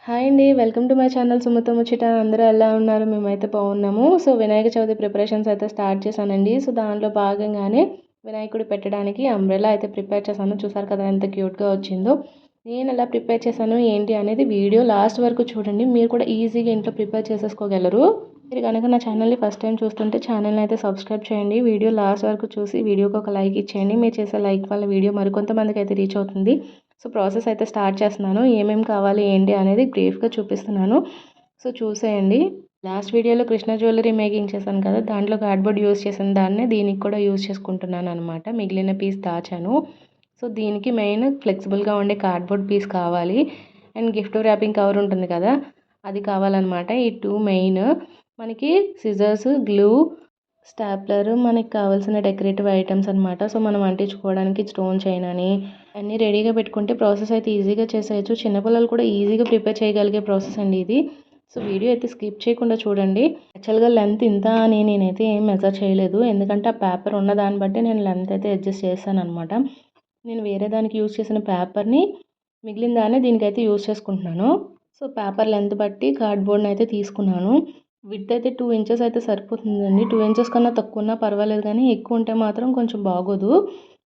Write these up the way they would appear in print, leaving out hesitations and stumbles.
Hi అండి. Welcome to my channel సుమతో ముచ్చట. అందరూ ఎలా ఉన్నారు? మేమైతే బాగున్నాము. సో వినాయక చవితి ప్రిపరేషన్స్ అయితే స్టార్ట్ చేశానండి. సో దాంట్లో భాగంగానే వినాయకుడు పెట్టడానికి అంబ్రెల్లా అయితే ప్రిపేర్ చేశాను. చూసారు కదా ఎంత క్యూట్గా వచ్చిందో. నేను ఎలా ప్రిపేర్ చేశాను ఏంటి అనేది వీడియో లాస్ట్ వరకు చూడండి. మీరు కూడా ఈజీగా ఇంట్లో ప్రిపేర్ చేసేసుకోగలరు. మీరు కనుక నా ఛానల్ని ఫస్ట్ టైం చూస్తుంటే ఛానల్ని అయితే సబ్స్క్రైబ్ చేయండి. వీడియో లాస్ట్ వరకు చూసి వీడియోకి ఒక లైక్ ఇచ్చేయండి. మీరు చేసే లైక్ వల్ల వీడియో మరికొంతమందికి అయితే రీచ్ అవుతుంది. సో ప్రాసెస్ అయితే స్టార్ట్ చేస్తున్నాను. ఏమేమి కావాలి ఏంటి అనేది బ్రీఫ్గా చూపిస్తున్నాను. సో చూసేయండి. లాస్ట్ వీడియోలో కృష్ణ జ్యువెలరీ మేకింగ్ చేశాను కదా, దాంట్లో కార్డ్బోర్డ్ యూస్ చేసిన దాన్నే దీనికి కూడా యూస్ చేసుకుంటున్నాను అనమాట. మిగిలిన పీస్ దాచాను. సో దీనికి మెయిన్ ఫ్లెక్సిబుల్గా ఉండే కార్డ్బోర్డ్ పీస్ కావాలి. అండ్ గిఫ్ట్ ర్యాపింగ్ కవర్ ఉంటుంది కదా, అది కావాలన్నమాట. ఈ టూ మెయిన్. మనకి సిజర్స్, గ్లూ, స్టాప్లర్, మనకి కావాల్సిన డెకరేటివ్ ఐటమ్స్ అనమాట. సో మనం అంటించుకోవడానికి స్టోన్ చైన్ అని అన్నీ రెడీగా పెట్టుకుంటే ప్రాసెస్ అయితే ఈజీగా చేసేయచ్చు. చిన్నపిల్లలు కూడా ఈజీగా ప్రిపేర్ చేయగలిగే ప్రాసెస్ అండి ఇది. సో వీడియో అయితే స్కిప్ చేయకుండా చూడండి. యాక్చువల్గా లెంత్ ఇంత అని నేనైతే ఏం మెజర్ చేయలేదు, ఎందుకంటే ఆ పేపర్ ఉన్న దాన్ని బట్టి నేను లెంత్ అయితే అడ్జస్ట్ చేశాను అనమాట. నేను వేరే దానికి యూజ్ చేసిన పేపర్ని మిగిలిన దాన్ని దీనికైతే యూజ్ చేసుకుంటున్నాను. సో పేపర్ లెంత్ బట్టి కార్డ్బోర్డ్ని అయితే తీసుకున్నాను. విడ్త్ అయితే 2 ఇంచెస్ అయితే సరిపోతుందండి. 2 ఇంచెస్ కన్నా తక్కువ ఉన్నా పర్వాలేదు, కానీ ఎక్కువ ఉంటే మాత్రం కొంచెం బాగోదు.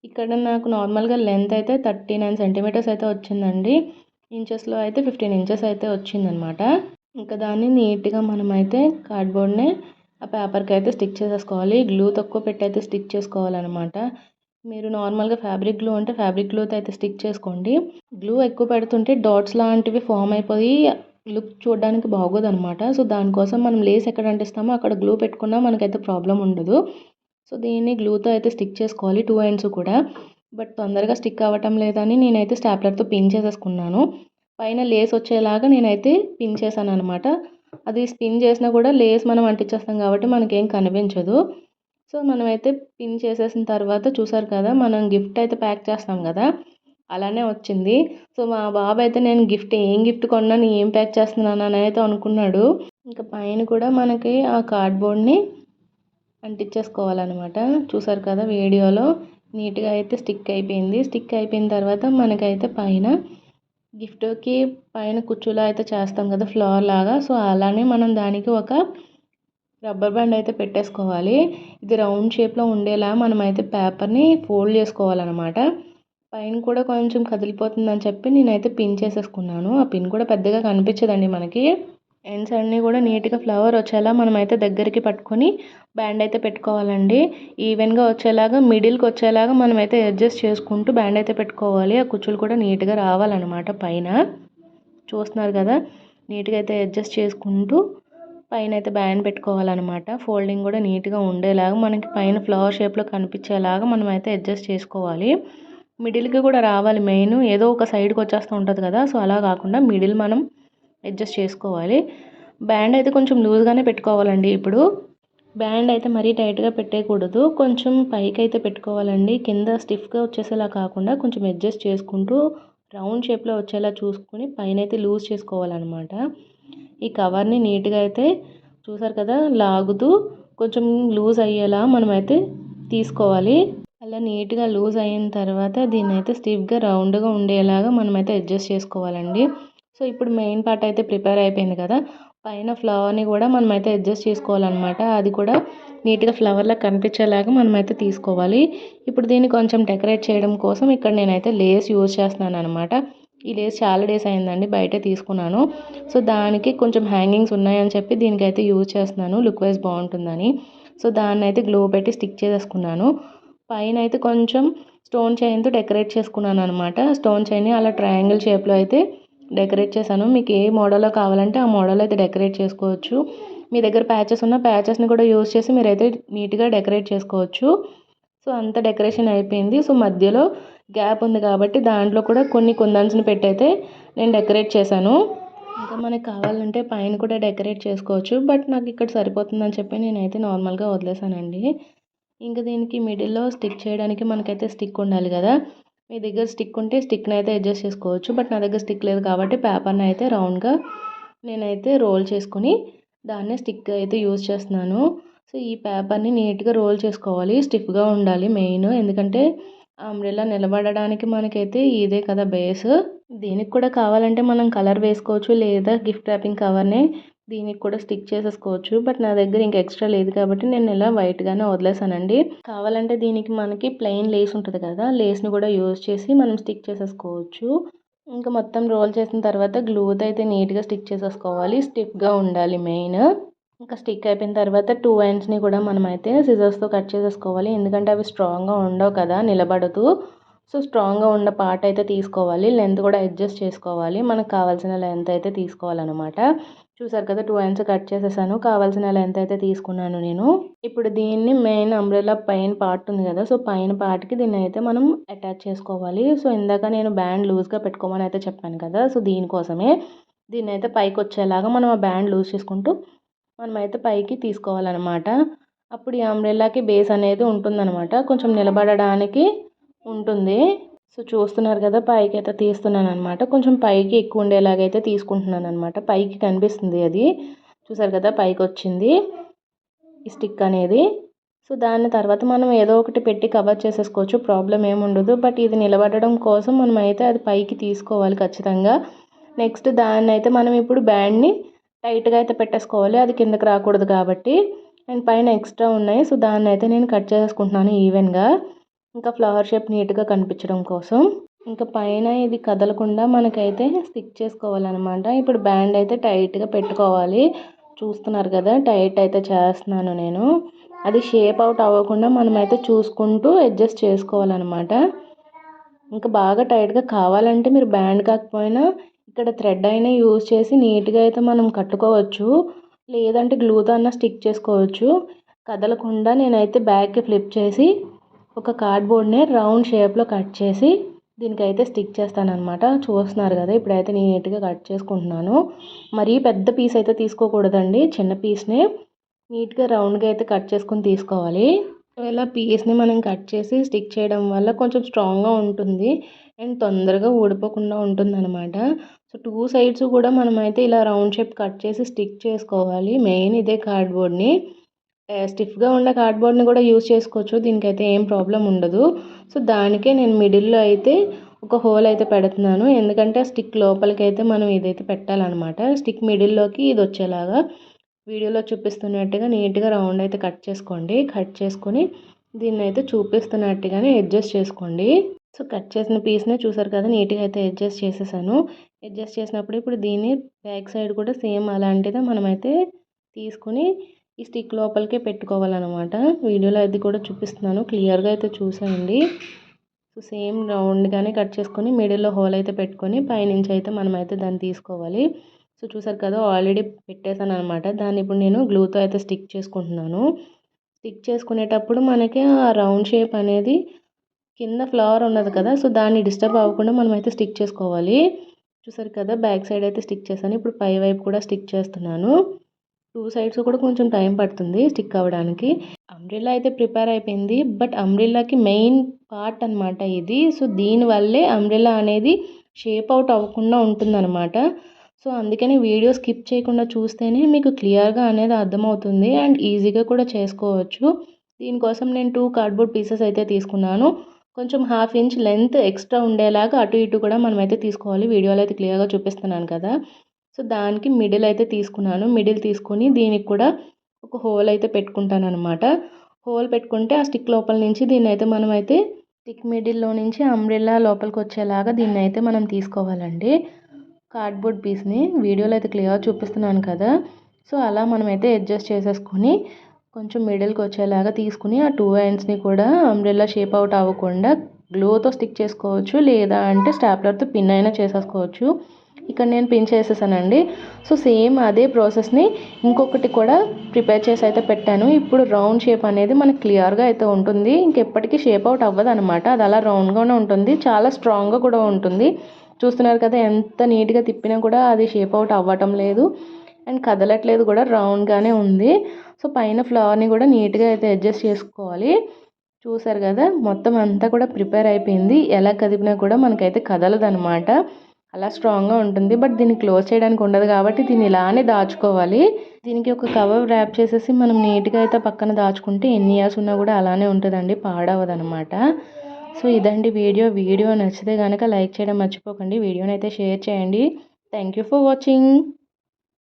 ఇక్కడ నాకు నార్మల్గా లెంత్ అయితే 39 సెంటీమీటర్స్ అయితే వచ్చిందండి. ఇంచెస్లో అయితే 15 ఇంచెస్ అయితే వచ్చిందనమాట. ఇంకా దాన్ని నీట్గా మనమైతే కార్డ్బోర్డ్ని ఆ పేపర్కి అయితే స్టిక్ చేసేసుకోవాలి. గ్లూ తక్కువ పెట్టి అయితే స్టిక్ చేసుకోవాలన్నమాట. మీరు నార్మల్గా ఫ్యాబ్రిక్ గ్లూ అంటే ఫ్యాబ్రిక్ గ్లూతో అయితే స్టిక్ చేసుకోండి. గ్లూ ఎక్కువ పెడుతుంటే డాట్స్ లాంటివి ఫామ్ అయిపోయి లుక్ చూడడానికి బాగోదన్నమాట. సో దానికోసం మనం లేస్ ఎక్కడ అంటిస్తామో అక్కడ గ్లూ పెట్టుకున్నా మనకైతే ప్రాబ్లం ఉండదు. సో దీన్ని గ్లూతో అయితే స్టిక్ చేసుకోవాలి, 2 ఎండ్స్ కూడా. బట్ తొందరగా స్టిక్ అవ్వటం లేదని నేనైతే స్టాప్లర్తో పిన్ చేసేసుకున్నాను. పైన లేస్ వచ్చేలాగా నేనైతే పిన్ చేశాను అనమాట. అది స్పిన్ చేసినా కూడా లేస్ మనం అంటించేస్తాం కాబట్టి మనకేం కనిపించదు. సో మనమైతే పిన్ చేసేసిన తర్వాత చూసారు కదా, మనం గిఫ్ట్ అయితే ప్యాక్ చేస్తాం కదా, అలానే వచ్చింది. సో మా బాబు అయితే నేను ఏం గిఫ్ట్ కొన్నాను, ఏం ప్యాక్ చేస్తున్నాను అని అయితే అనుకున్నాడు. ఇంకా పైన కూడా మనకి ఆ కార్డ్బోర్డ్ని అంటించేసుకోవాలన్నమాట. చూసారు కదా వీడియోలో నీట్గా అయితే స్టిక్ అయిపోయింది. స్టిక్ అయిపోయిన తర్వాత మనకైతే పైన గిఫ్ట్కి పైన కుచ్చులా అయితే చేస్తాం కదా ఫ్లవర్ లాగా, సో అలానే మనం దానికి ఒక రబ్బర్ బ్యాండ్ అయితే పెట్టేసుకోవాలి. ఇది రౌండ్ షేప్లో ఉండేలా మనమైతే పేపర్ని ఫోల్డ్ చేసుకోవాలన్నమాట. పైన కూడా కొంచెం కదిలిపోతుందని చెప్పి నేనైతే పిన్ చేసేసుకున్నాను. ఆ పిన్ కూడా పెద్దగా కనిపించదండి మనకి. ఎండ్స్ అన్నీ కూడా నీట్గా ఫ్లవర్ వచ్చేలా మనమైతే దగ్గరికి పట్టుకొని బ్యాండ్ అయితే పెట్టుకోవాలండి. ఈవెన్గా వచ్చేలాగా, మిడిల్కి వచ్చేలాగా మనమైతే అడ్జస్ట్ చేసుకుంటూ బ్యాండ్ అయితే పెట్టుకోవాలి. ఆ కుచ్చులు కూడా నీట్గా రావాలన్నమాట పైన. చూస్తున్నారు కదా, నీట్గా అయితే అడ్జస్ట్ చేసుకుంటూ పైన అయితే బ్యాండ్ పెట్టుకోవాలన్నమాట. ఫోల్డింగ్ కూడా నీట్గా ఉండేలాగా మనకి పైన ఫ్లవర్ షేప్లో కనిపించేలాగా మనం అయితే అడ్జస్ట్ చేసుకోవాలి. మిడిల్కి కూడా రావాలి మెయిన్, ఏదో ఒక సైడ్కి వచ్చేస్తూ ఉంటుంది కదా, సో అలా కాకుండా మిడిల్ మనం అడ్జస్ట్ చేసుకోవాలి. బ్యాండ్ అయితే కొంచెం లూజ్గానే పెట్టుకోవాలండి. ఇప్పుడు బ్యాండ్ అయితే మరీ టైట్గా పెట్టేయకూడదు, కొంచెం పైకి అయితే పెట్టుకోవాలండి. కింద స్టిఫ్గా వచ్చేసేలా కాకుండా కొంచెం అడ్జస్ట్ చేసుకుంటూ రౌండ్ షేప్లో వచ్చేలా చూసుకుని పైన అయితే లూజ్ చేసుకోవాలన్నమాట. ఈ కవర్ని నీట్గా అయితే చూసారు కదా లాగుతూ కొంచెం లూజ్ అయ్యేలా మనమైతే తీసుకోవాలి. అలా నీట్గా లూజ్ అయిన తర్వాత దీన్ని అయితే స్టిఫ్గా రౌండ్గా ఉండేలాగా మనమైతే అడ్జస్ట్ చేసుకోవాలండి. సో ఇప్పుడు మెయిన్ పార్ట్ అయితే ప్రిపేర్ అయిపోయింది కదా, పైన ఫ్లవర్ని కూడా మనమైతే అడ్జస్ట్ చేసుకోవాలన్నమాట. అది కూడా నీట్గా ఫ్లవర్లా కనిపించేలాగా మనమైతే తీసుకోవాలి. ఇప్పుడు దీన్ని కొంచెం డెకరేట్ చేయడం కోసం ఇక్కడ నేనైతే లేస్ యూజ్ చేస్తున్నాను అనమాట. ఈ లేస్ చాలా డేస్ అయిందండి, బయట తీసుకున్నాను. సో దానికి కొంచెం హ్యాంగింగ్స్ ఉన్నాయని చెప్పి దీనికైతే యూజ్ చేస్తున్నాను, లుక్ వైజ్ బాగుంటుందని. సో దాన్ని అయితే గ్లో పెట్టి స్టిక్ చేసేసుకున్నాను. పైన అయితే కొంచెం స్టోన్ చైన్తో డెకరేట్ చేసుకున్నాను అనమాట. స్టోన్ చైన్ అలా ట్రయాంగిల్ షేప్లో అయితే డెకరేట్ చేశాను. మీకు ఏ మోడల్లో కావాలంటే ఆ మోడల్ అయితే డెకరేట్ చేసుకోవచ్చు. మీ దగ్గర ప్యాచెస్ ఉన్న ప్యాచెస్ని కూడా యూజ్ చేసి మీరైతే నీట్గా డెకరేట్ చేసుకోవచ్చు. సో అంత డెకరేషన్ అయిపోయింది. సో మధ్యలో గ్యాప్ ఉంది కాబట్టి దాంట్లో కూడా కొన్ని కుందన్స్ని పెట్టి అయితే నేను డెకరేట్ చేశాను. ఇంకా మనకు కావాలంటే పైన కూడా డెకరేట్ చేసుకోవచ్చు, బట్ నాకు ఇక్కడ సరిపోతుందని చెప్పి నేనైతే నార్మల్గా వదిలేసానండి. ఇంకా దీనికి మిడిల్లో స్టిక్ చేయడానికి మనకైతే స్టిక్ ఉండాలి కదా, మీ దగ్గర స్టిక్ ఉంటే స్టిక్ని అయితే అడ్జస్ట్ చేసుకోవచ్చు. బట్ నా దగ్గర స్టిక్ లేదు కాబట్టి పేపర్ని అయితే రౌండ్గా నేనైతే రోల్ చేసుకొని దాన్నే స్టిక్ అయితే యూజ్ చేస్తున్నాను. సో ఈ పేపర్ని నీట్గా రోల్ చేసుకోవాలి, స్టిఫ్గా ఉండాలి మెయిన్, ఎందుకంటే అంబ్రెల్లా నిలబడడానికి మనకైతే ఇదే కదా బేస్. దీనికి కూడా కావాలంటే మనం కలర్ వేసుకోవచ్చు, లేదా గిఫ్ట్ ర్యాపింగ్ కవర్‌నే దీనికి కూడా స్టిక్ చేసేసుకోవచ్చు. బట్ నా దగ్గర ఇంక ఎక్స్ట్రా లేదు కాబట్టి నేను ఇలా వైట్‌గానే వదిలేసానండి. కావాలంటే దీనికి మనకి ప్లెయిన్ లేస్ ఉంటది కదా! లేస్‌ని కూడా యూజ్ చేసి మనం స్టిక్ చేసేసుకోవచ్చు. ఇంకా మొత్తం రోల్ చేసిన తర్వాత గ్లూతో అయితే నీట్‌గా స్టిక్ చేసేసుకోవాలి. స్టిఫ్‌గా ఉండాలి మెయిన్. ఇంకా స్టిక్ అయిపోయిన తర్వాత 2 ఎండ్స్‌ని కూడా మనమైతే సిజర్స్‌తో కట్ చేసేసుకోవాలి. ఎందుకంటే అవి స్ట్రాంగ్‌గా ఉండవు కదా! నిలబడదు. సో, స్ట్రాంగ్‌గా ఉన్న పార్ట్ అయితే తీసుకోవాలి. లెంత్ కూడా అడ్జస్ట్ చేసుకోవాలి. మనకు కావాల్సిన లెంత్ అయితే తీసుకోవాలనమాట. చూసారు కదా! 2 ఎండ్స్ కట్ చేసేసాను. కావాల్సిన లెంత్ అయితే తీసుకున్నాను నేను. ఇప్పుడు దీన్ని మెయిన్ అంబ్రెల్లా పైన పార్ట్ ఉంది కదా! సో, పైన పార్ట్‌కి దీన్నయితే మనం అటాచ్ చేసుకోవాలి. సో, ఇందాక నేను బ్యాండ్ లూజ్‌గా పెట్టుకోమని అయితే చెప్పాను కదా! సో, దీనికోసమే దీన్నయితే పైకొచ్చేలాగా మనం ఆ బ్యాండ్ లూజ్ చేసుకుంటూ మనమైతే పైకి తీసుకోవాలనమాట. అప్పుడు ఈ అంబ్రెల్లాకి బేస్ అనేది ఉంటుందనమాట. కొంచెం నిలబడడానికి ఉంటుంది. సో, చూస్తున్నారు కదా! పైకైతే తీస్తున్నాననమాట. కొంచెం పైకి ఎక్కువ ఉండేలాగైతే తీసుకుంటున్నాననమాట. పైకి కనిపిస్తుంది అది. చూసారు కదా! పైకొచ్చింది ఈ స్టిక్ అనేది. సో, దాని తర్వాత మనం ఏదో ఒకటి పెట్టి కవర్ చేసేసుకోవచ్చు. ప్రాబ్లమ్ ఏముండదు. బట్ ఇది నిలబడడం కోసం మనమైతే అది పైకి తీసుకోవాలి ఖచ్చితంగా. నెక్స్ట్ దాన్నైతే మనం ఇప్పుడు బ్యాండ్‌ని టైట్‌గా అయితే పెట్టేసుకోవాలి. అది కిందకి రాకూడదు కాబట్టి. అండ్ పైన ఎక్స్ట్రా ఉన్నాయి. సో, దాన్నైతే నేను కట్ చేసేసుకుంటున్నాను ఈవెన్‌గా. ఇంకా ఫ్లవర్ షేప్ నీట్‌గా కనిపించడం కోసం. ఇంకా పైన ఇది కదలకుండా మనకైతే స్టిక్ చేసుకోవాలనమాట. ఇప్పుడు బ్యాండ్ అయితే టైట్‌గా పెట్టుకోవాలి. చూస్తున్నారు కదా! టైట్ అయితే చేస్తున్నాను నేను. అది షేప్ అవుట్ అవ్వకుండా మనమైతే చూసుకుంటూ అడ్జస్ట్ చేసుకోవాలనమాట. ఇంకా బాగా టైట్‌గా కావాలంటే మీరు బ్యాండ్ కాకపోయినా ఇక్కడ థ్రెడ్ అయినా యూజ్ చేసి నీట్‌గా అయితే మనం కట్టుకోవచ్చు. లేదంటే గ్లూతో అన్నా స్టిక్ చేసుకోవచ్చు. కదలకుండా నేనైతే బ్యాక్‌కి ఫ్లిప్ చేసి ఒక కార్డ్‌బోర్డ్‌ని రౌండ్ షేప్‌లో కట్ చేసి దీనికైతే స్టిక్ చేస్తాననమాట. చూస్తున్నారు కదా! ఇప్పుడైతే నీట్‌గా కట్ చేసుకుంటున్నాను. మరీ పెద్ద పీస్ అయితే తీసుకోకూడదండి. చిన్న పీస్‌నే నీట్‌గా రౌండ్‌గా అయితే కట్ చేసుకొని తీసుకోవాలి. ఇలా పీస్‌ని మనం కట్ చేసి స్టిక్ చేయడం వల్ల కొంచెం స్ట్రాంగ్‌గా ఉంటుంది. అండ్ తొందరగా ఊడిపోకుండా ఉంటుందనమాట. సో, 2 సైడ్స్ కూడా మనమైతే ఇలా రౌండ్ షేప్ కట్ చేసి స్టిక్ చేసుకోవాలి. మెయిన్ ఇదే కార్డ్‌బోర్డ్‌ని. స్టిఫ్‌గా ఉన్న కార్డ్‌బోర్డ్‌ని కూడా యూజ్ చేసుకోవచ్చు. దీనికైతే ఏం ప్రాబ్లమ్ ఉండదు. సో, దానికే నేను మిడిల్‌లో అయితే ఒక హోల్ అయితే పెడుతున్నాను. ఎందుకంటే స్టిక్ లోపలికైతే మనం ఇదైతే పెట్టాలనమాట. స్టిక్ మిడిల్‌లోకి ఇది వచ్చేలాగా వీడియోలో చూపిస్తున్నట్టుగా నీట్‌గా రౌండ్ అయితే కట్ చేసుకోండి. కట్ చేసుకొని దీన్నైతే చూపిస్తున్నట్టుగానే అడ్జస్ట్ చేసుకోండి. సో, కట్ చేసిన పీస్‌ని చూసారు కదా! నీట్‌గా అయితే అడ్జస్ట్ చేసేసాను. అడ్జస్ట్ చేసినప్పుడు ఇప్పుడు దీన్ని బ్యాక్ సైడ్ కూడా సేమ్ అలాంటిదే మనమైతే తీసుకొని ఈ స్టిక్ లోపలికే పెట్టుకోవాలనమాట. వీడియోలో అది కూడా చూపిస్తున్నాను. క్లియర్‌గా అయితే చూసేయండి. సో, సేమ్ రౌండ్‌గానే కట్ చేసుకొని మిడిల్‌లో హోల్ అయితే పెట్టుకొని పైనుంచి అయితే మనమైతే దాన్ని తీసుకోవాలి. సో, చూసారు కదా! ఆల్రెడీ పెట్టేసాననమాట. దాన్ని ఇప్పుడు నేను గ్లూతో అయితే స్టిక్ చేసుకుంటున్నాను. స్టిక్ చేసుకునేటప్పుడు మనకి ఆ రౌండ్ షేప్ అనేది కింద ఫ్లవర్ ఉన్నది కదా! సో, దాన్ని డిస్టర్బ్ అవ్వకుండా మనమైతే స్టిక్ చేసుకోవాలి. చూసారు కదా! బ్యాక్ సైడ్ అయితే స్టిక్ చేశాను. ఇప్పుడు పై వైపు కూడా స్టిక్ చేస్తున్నాను. 2 సైడ్స్ కూడా కొంచెం టైం పడుతుంది స్టిక్ అవ్వడానికి. అంబ్రెల్లా అయితే ప్రిపేర్ అయిపోయింది. బట్ అంబ్రెల్లాకి మెయిన్ పార్ట్ అనమాట ఇది. సో, దీనివల్లే అంబ్రెల్లా అనేది షేప్ అవుట్ అవ్వకుండా ఉంటుందనమాట. సో, అందుకని వీడియో స్కిప్ చేయకుండా చూస్తేనే మీకు క్లియర్‌గా అనేది అర్థమవుతుంది. అండ్ ఈజీగా కూడా చేసుకోవచ్చు. దీనికోసం నేను 2 కార్డ్‌బోర్డ్ పీసెస్ అయితే తీసుకున్నాను. కొంచెం హాఫ్ ఇంచ్ లెంత్ ఎక్స్ట్రా ఉండేలాగా అటు ఇటు కూడా మనమైతే తీసుకోవాలి. వీడియోలో అయితే క్లియర్‌గా చూపిస్తున్నాను కదా! సో, దానికి మిడిల్ అయితే తీసుకున్నాను. మిడిల్ తీసుకొని దీనికి కూడా ఒక హోల్ అయితే పెట్టుకుంటాననమాట. హోల్ పెట్టుకుంటే ఆ స్టిక్ లోపల నుంచి దీన్నైతే మనమైతే స్టిక్ మిడిల్‌లో నుంచి అంబ్రెల్లా లోపలికొచ్చేలాగా దీన్నైతే మనం తీసుకోవాలండి. కార్డ్‌బోర్డ్ పీస్‌ని వీడియోలో అయితే క్లియర్‌గా చూపిస్తున్నాను కదా! సో, అలా మనమైతే అడ్జస్ట్ చేసేసుకొని కొంచెం మిడిల్‌కొచ్చేలాగా తీసుకొని ఆ 2 ఎండ్స్‌ని కూడా అంబ్రెల్లా షేప్ అవుట్ అవ్వకుండా గ్లూతో స్టిక్ చేసుకోవచ్చు. లేదా అంటే స్టాప్లర్‌తో పిన్ అయినా చేసేసుకోవచ్చు. ఇక్కడ నేను పిన్ చేసేసానండి. సో, సేమ్ అదే ప్రాసెస్‌ని ఇంకొకటి కూడా ప్రిపేర్ చేసి అయితే పెట్టాను. ఇప్పుడు రౌండ్ షేప్ అనేది మనకు క్లియర్‌గా అయితే ఉంటుంది. ఇంకెప్పటికీ షేప్ అవుట్ అవ్వదనమాట. అది అలా రౌండ్‌గానే ఉంటుంది. చాలా స్ట్రాంగ్‌గా కూడా ఉంటుంది. చూస్తున్నారు కదా! ఎంత నీట్‌గా తిప్పినా కూడా అది షేప్ అవుట్ అవ్వటం లేదు. అండ్ కదలట్లేదు కూడా రౌండ్‌గానే ఉంది. సో, పైన ఫ్లవర్‌ని కూడా నీట్‌గా అయితే అడ్జస్ట్ చేసుకోవాలి. చూసారు కదా! మొత్తం అంతా కూడా ప్రిపేర్ అయిపోయింది. ఎలా కదిపినా కూడా మనకైతే కదలదనమాట. అలా స్ట్రాంగ్‌గా ఉంటుంది. బట్ దీన్ని క్లోజ్ చేయడానికి ఉండదు కాబట్టి దీన్ని ఇలానే దాచుకోవాలి. దీనికి ఒక కవర్ ర్యాప్ చేసేసి మనం నీట్‌గా అయితే పక్కన దాచుకుంటే ఎన్ని ఇయర్స్ ఉన్నా కూడా అలానే ఉంటుందండి. పాడవదనమాట. సో ఇదండి వీడియో నచ్చితే కనుక లైక్ చేయడం మర్చిపోకండి. వీడియోని అయితే షేర్ చేయండి. Thank you for watching.